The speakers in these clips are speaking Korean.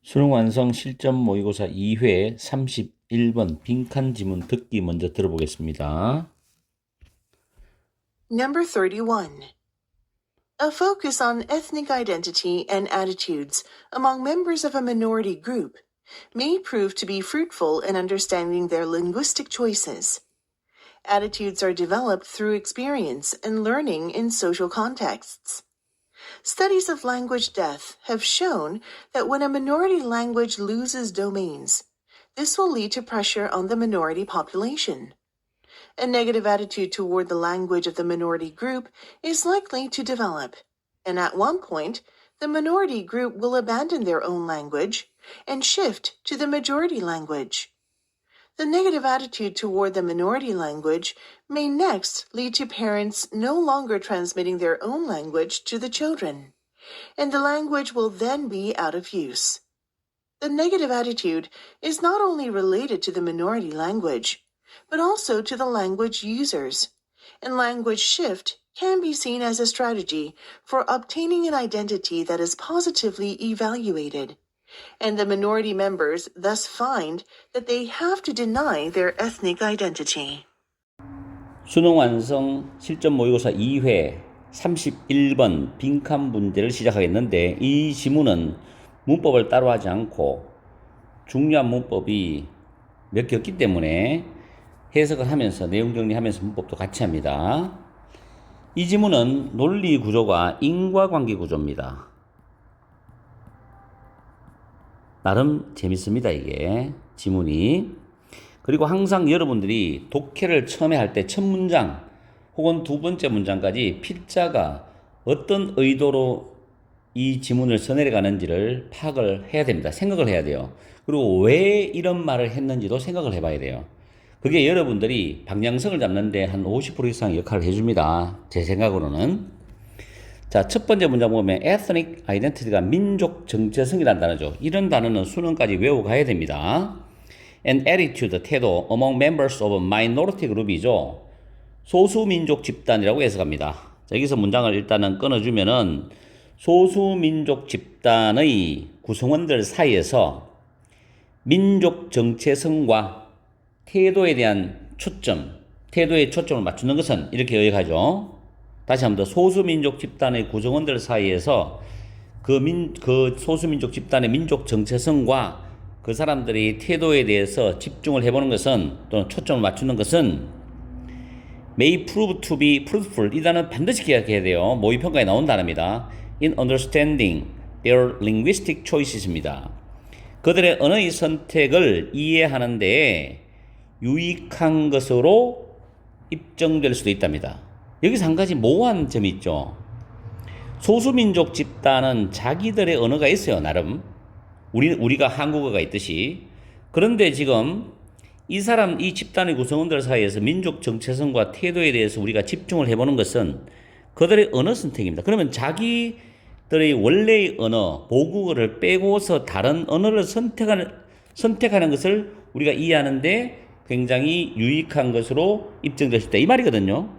수능 완성 실전 모의고사 2회 31번 빈칸 지문 듣기 먼저 들어보겠습니다. Number 31. A focus on ethnic identity and attitudes among members of a minority group may prove to be fruitful in understanding their linguistic choices. Attitudes are developed through experience and learning in social contexts. Studies of language death have shown that when a minority language loses domains, this will lead to pressure on the minority population. A negative attitude toward the language of the minority group is likely to develop, and at one point, the minority group will abandon their own language and shift to the majority language. The negative attitude toward the minority language may next lead to parents no longer transmitting their own language to the children, and the language will then be out of use. The negative attitude is not only related to the minority language, but also to the language users, and language shift can be seen as a strategy for obtaining an identity that is positively evaluated, and the minority members thus find that they have to deny their ethnic identity. 수능 완성 실전 모의고사 2회 31번 빈칸 문제를 시작하겠는데 이 지문은 문법을 따로 하지 않고 중요한 문법이 몇 개 없기 때문에 해석을 하면서 내용 정리하면서 문법도 같이 합니다. 이 지문은 논리 구조가 인과관계 구조입니다. 나름 재밌습니다, 이게 지문이. 그리고 항상 여러분들이 독해를 처음에 할 때 첫 문장 혹은 두 번째 문장까지 필자가 어떤 의도로 이 지문을 써내려가는지를 파악을 해야 됩니다. 생각을 해야 돼요. 그리고 왜 이런 말을 했는지도 생각을 해봐야 돼요. 그게 여러분들이 방향성을 잡는데 한 50% 이상 역할을 해줍니다. 제 생각으로는. 자, 첫 번째 문장 보면 ethnic identity가 민족 정체성이라는 단어죠. 이런 단어는 수능까지 외우고 가야 됩니다. And attitude, 태도, among members of a minority group이죠. 소수민족 집단이라고 해석합니다. 자, 여기서 문장을 일단은 끊어주면은 소수민족 집단의 구성원들 사이에서 민족 정체성과 태도에 대한 초점, 태도에 초점을 맞추는 것은 이렇게 요약하죠. 다시 한번 더 소수민족 집단의 구성원들 사이에서 그 소수민족 집단의 민족 정체성과 그 사람들이 태도에 대해서 집중을 해보는 것은 또는 초점을 맞추는 것은 may prove to be fruitful 이 단어는 반드시 기억해야 돼요. 모의평가에 나온 단어입니다. in understanding their linguistic choices입니다. 그들의 언어의 선택을 이해하는 데 유익한 것으로 입증될 수도 있답니다. 여기서 한 가지 모호한 점이 있죠. 소수민족 집단은 자기들의 언어가 있어요, 나름. 우리가 한국어가 있듯이. 그런데 지금 이 집단의 구성원들 사이에서 민족 정체성과 태도에 대해서 우리가 집중을 해보는 것은 그들의 언어 선택입니다. 그러면 자기들의 원래의 언어, 모국어를 빼고서 다른 언어를 선택하는 것을 우리가 이해하는데 굉장히 유익한 것으로 입증될 수 있다. 이 말이거든요.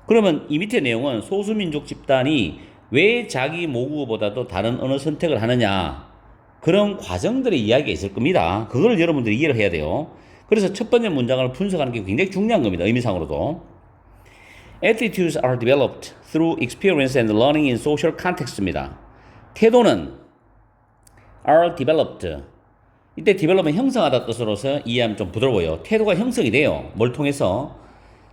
그러면 이 밑에 내용은 소수민족 집단이 왜 자기 모국어보다도 다른 언어 선택을 하느냐, 그런 과정들의 이야기가 있을 겁니다. 그걸 여러분들이 이해를 해야 돼요. 그래서 첫 번째 문장을 분석하는 게 굉장히 중요한 겁니다. 의미상으로도. Attitudes are developed through experience and learning in social context입니다. 태도는 are developed. 이때 develop은 형성하다 뜻으로서 이해하면 좀 부드러워요. 태도가 형성이 돼요. 뭘 통해서?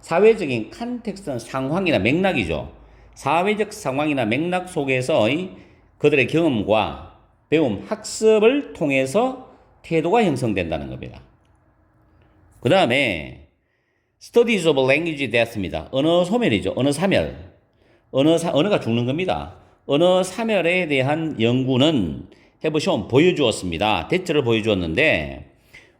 사회적인 컨텍스트는 상황이나 맥락이죠. 사회적 상황이나 맥락 속에서의 그들의 경험과 배움, 학습을 통해서 태도가 형성된다는 겁니다. 그 다음에 Studies of Language Death입니다. 언어 소멸이죠. 언어 사멸. 언어가 죽는 겁니다. 언어 사멸에 대한 연구는 해보시면 보여주었습니다. 대처를 보여주었는데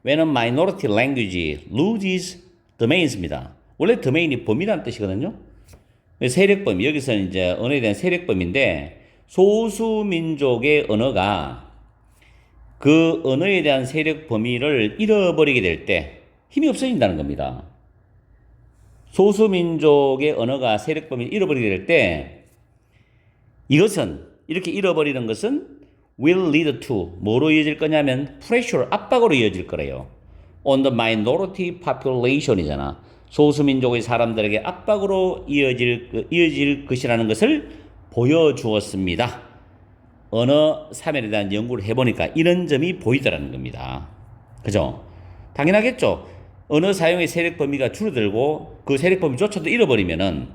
When a minority language loses domains입니다. 원래 domain이 범위라는 뜻이거든요. 세력범위, 여기서는 이제 언어에 대한 세력범위인데 소수민족의 언어가 그 언어에 대한 세력 범위를 잃어버리게 될 때 힘이 없어진다는 겁니다. 소수민족의 언어가 세력 범위를 잃어버리게 될 때 이것은 이렇게 잃어버리는 것은 will lead to 뭐로 이어질 거냐면 pressure 압박으로 이어질 거래요. on the minority population이잖아. 소수민족의 사람들에게 압박으로 이어질 것이라는 것을 보여주었습니다. 언어 사멸에 대한 연구를 해보니까 이런 점이 보이더라는 겁니다. 그죠? 당연하겠죠. 언어 사용의 세력 범위가 줄어들고 그 세력 범위조차도 잃어버리면은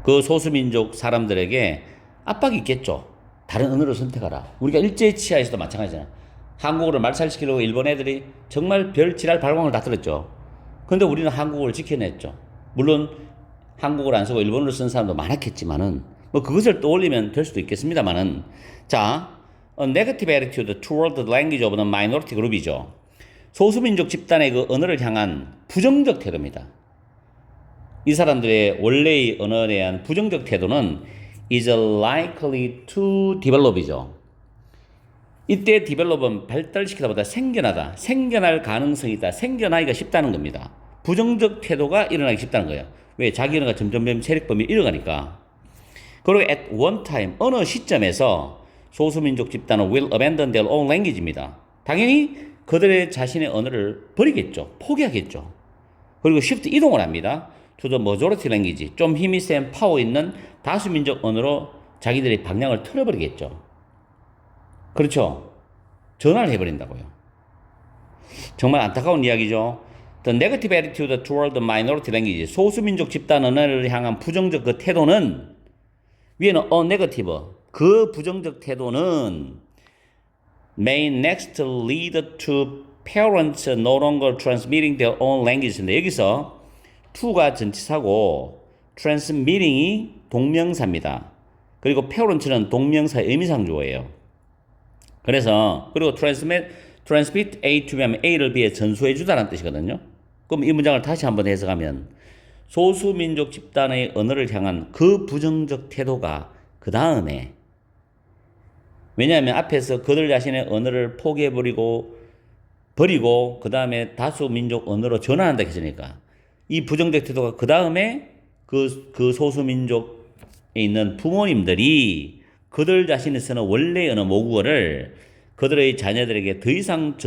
그 소수민족 사람들에게 압박이 있겠죠. 다른 언어를 선택하라. 우리가 일제치하에서도 마찬가지잖아. 한국어를 말살시키려고 일본 애들이 정말 별 지랄 발광을 다 들었죠. 근데 우리는 한국어를 지켜냈죠. 물론 한국어를 안 쓰고 일본어를 쓴 사람도 많았겠지만은 뭐 그것을 떠올리면 될 수도 있겠습니다만은 자, a negative attitude toward the language of the minority group이죠. 소수민족 집단의 그 언어를 향한 부정적 태도입니다. 이 사람들의 원래의 언어에 대한 부정적 태도는 is likely to develop이죠. 이때 develop은 발달시키다보다 생겨나다, 생겨날 가능성이 있다, 생겨나기가 쉽다는 겁니다. 부정적 태도가 일어나기 쉽다는 거예요. 왜? 자기 언어가 점점 세력 범위를 잃어가니까. 그리고 at one time, 어느 시점에서 소수민족 집단은 will abandon their own language입니다. 당연히 그들의 자신의 언어를 버리겠죠. 포기하겠죠. 그리고 shift 이동을 합니다. to the majority language, 좀 힘이 센 파워 있는 다수민족 언어로 자기들의 방향을 틀어버리겠죠. 그렇죠. 전환을 해버린다고요. 정말 안타까운 이야기죠. The negative attitude toward the minority language, 소수민족 집단 언어를 향한 부정적 그 태도는 위에는 negative, 그 부정적 태도는 may next lead to parents no longer transmitting their own language인데 여기서 to가 전치사고 transmitting이 동명사입니다. 그리고 parents는 동명사의 의미상주어예요. 그래서 그리고 transmit A to B 하면 A를 B에 전수해 주다라는 뜻이거든요. 그럼 이 문장을 다시 한번 해석하면 소수민족 집단의 언어를 향한 그 부정적 태도가 그 다음에 왜냐하면 앞에서 그들 자신의 언어를 포기해버리고 그 다음에 다수민족 언어로 전환한다 했으니까 이 부정적 태도가 그 다음에 그 소수민족에 있는 부모님들이 그들 자신이 쓰는 원래의 언어 모국어를 그들의 자녀들에게 더 이상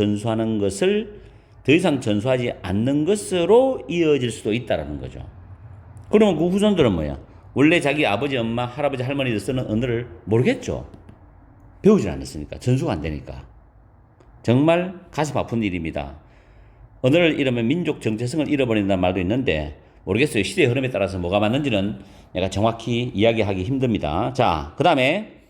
전수하지 않는 것으로 이어질 수도 있다는 거죠. 그러면 그 후손들은 뭐야? 원래 자기 아버지, 엄마, 할아버지, 할머니들 쓰는 언어를 모르겠죠. 배우질 않았으니까. 전수가 안 되니까. 정말 가슴 아픈 일입니다. 언어를 잃으면 민족 정체성을 잃어버린다는 말도 있는데 모르겠어요. 시대의 흐름에 따라서 뭐가 맞는지는 내가 정확히 이야기하기 힘듭니다. 자, 그 다음에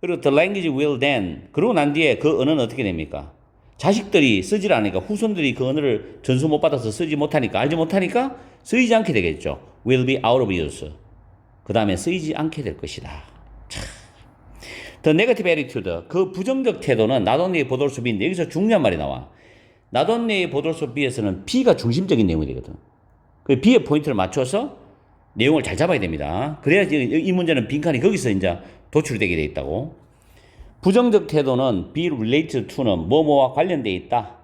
그리고 the language will then 그러고 난 뒤에 그 언어는 어떻게 됩니까? 자식들이 쓰질 않으니까 후손들이 그 언어를 전수 못 받아서 쓰지 못하니까 알지 못하니까 쓰이지 않게 되겠죠. will be out of use. 그 다음에 쓰이지 않게 될 것이다. 참. The negative attitude 그 부정적 태도는 not only 보돌 수 B인데 여기서 중요한 말이 나와. not only 보돌 수 B에서는 B가 중심적인 내용이 되거든. 그 B의 포인트를 맞춰서 내용을 잘 잡아야 됩니다. 그래야지 이 문제는 빈칸이 거기서 이제 도출되게 돼 있다고. 부정적 태도는 be related to는 뭐뭐와 관련되어 있다.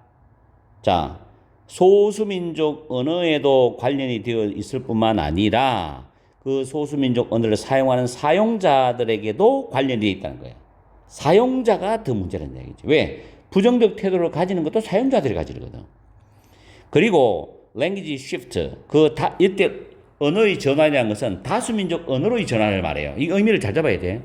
자, 소수민족 언어에도 관련이 되어 있을 뿐만 아니라 그 소수민족 언어를 사용하는 사용자들에게도 관련이 되어 있다는 거예요. 사용자가 더 문제라는 얘기죠. 왜? 부정적 태도를 가지는 것도 사용자들이 가지거든. 그리고 language shift, 이때 언어의 전환이라는 것은 다수민족 언어로의 전환을 말해요. 이 의미를 잘 잡아야 돼.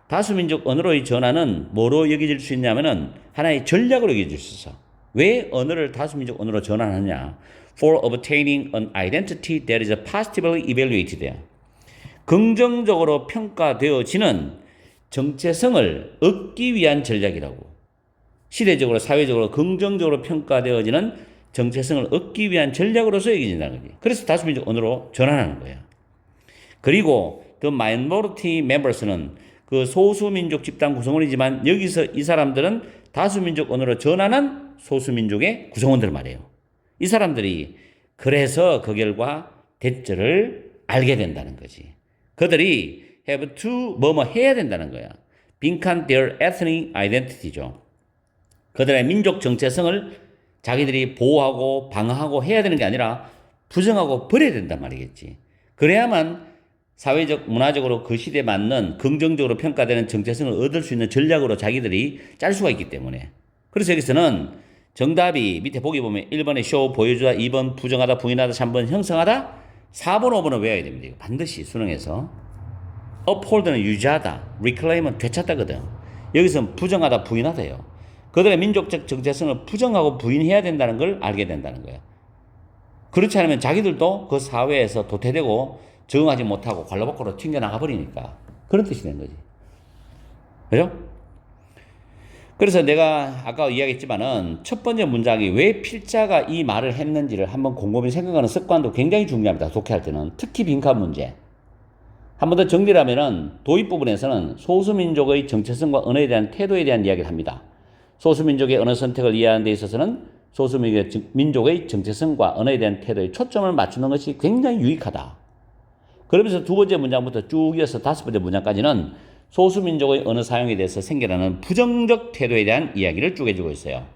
다수민족 언어로의 전환은 뭐로 여겨질 수 있냐면은 하나의 전략으로 여겨질 수 있어. 왜 언어를 다수민족 언어로 전환하느냐? For obtaining an identity that is positively evaluated. 긍정적으로 평가되어지는 정체성을 얻기 위한 전략이라고. 시대적으로, 사회적으로 긍정적으로 평가되어지는 정체성을 얻기 위한 전략으로서 여겨진다는 거지. 그래서 다수민족 언어로 전환하는 거야. 그리고 the minority members는 그 소수민족 집단 구성원이지만 여기서 이 사람들은 다수민족 언어로 전환한 소수민족의 구성원들 말이에요. 이 사람들이 그래서 그 결과 대절을 알게 된다는 거지. 그들이 have to 뭐뭐 해야 된다는 거야. 빈칸 their ethnic identity죠. 그들의 민족 정체성을 자기들이 보호하고 방어하고 해야 되는 게 아니라 부정하고 버려야 된단 말이겠지. 그래야만 사회적, 문화적으로 그 시대에 맞는 긍정적으로 평가되는 정체성을 얻을 수 있는 전략으로 자기들이 짤 수가 있기 때문에. 그래서 여기서는 정답이 밑에 보기 보면 1번에 show, 보여주다, 2번 부정하다, 부인하다, 3번 형성하다, 4번, 5번은 외워야 됩니다. 이거 반드시 수능에서. uphold는 유지하다, reclaim은 되찾다거든. 여기서는 부정하다, 부인하다예요. 그들의 민족적 정체성을 부정하고 부인해야 된다는 걸 알게 된다는 거예요. 그렇지 않으면 자기들도 그 사회에서 도태되고 적응하지 못하고 관로 밖으로 튕겨나가 버리니까. 그런 뜻이 되는 거지. 그죠? 그래서 내가 아까 이야기했지만은 첫 번째 문장이 왜 필자가 이 말을 했는지를 한번 곰곰이 생각하는 습관도 굉장히 중요합니다. 독해할 때는. 특히 빈칸 문제. 한 번 더 정리를 하면은 도입 부분에서는 소수민족의 정체성과 언어에 대한 태도에 대한 이야기를 합니다. 소수민족의 언어 선택을 이해하는 데 있어서는 소수민족의 정체성과 언어에 대한 태도에 초점을 맞추는 것이 굉장히 유익하다. 그러면서 두 번째 문장부터 쭉 이어서 다섯 번째 문장까지는 소수민족의 언어 사용에 대해서 생겨나는 부정적 태도에 대한 이야기를 쭉 해주고 있어요.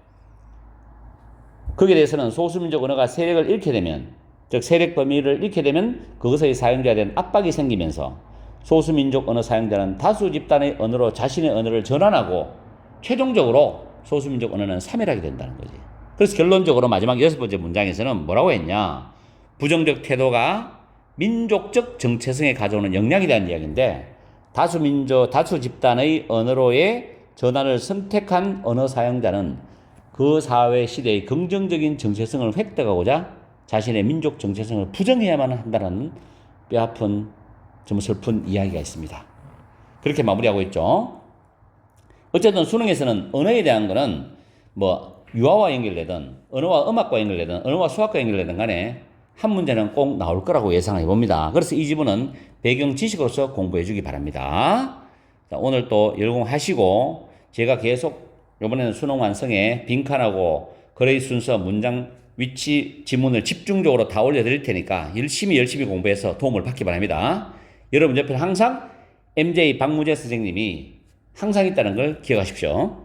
거기에 대해서는 소수민족 언어가 세력을 잃게 되면, 즉 세력 범위를 잃게 되면 그것의 사용자에 대한 압박이 생기면서 소수민족 언어 사용자는 다수 집단의 언어로 자신의 언어를 전환하고 최종적으로 소수민족 언어는 사멸하게 된다는 거지. 그래서 결론적으로 마지막 여섯 번째 문장에서는 뭐라고 했냐? 부정적 태도가 민족적 정체성에 가져오는 영향에 대한 이야기인데, 다수 집단의 언어로의 전환을 선택한 언어 사용자는 그 사회 시대의 긍정적인 정체성을 획득하고자 자신의 민족 정체성을 부정해야만 한다는 뼈아픈 좀 슬픈 이야기가 있습니다. 그렇게 마무리하고 있죠. 어쨌든 수능에서는 언어에 대한 거는 뭐 유아와 연결되든 언어와 음악과 연결되든 언어와 수학과 연결되든 간에 한 문제는 꼭 나올 거라고 예상해 봅니다. 그래서 이 지문은 배경 지식으로서 공부해 주기 바랍니다. 자, 오늘 또 열공하시고 제가 계속 이번에는 수능 완성에 빈칸하고 거래의 순서, 문장, 위치, 지문을 집중적으로 다 올려드릴 테니까 열심히 공부해서 도움을 받기 바랍니다. 여러분 옆에 항상 MJ 박무재 선생님이 항상 있다는 걸 기억하십시오.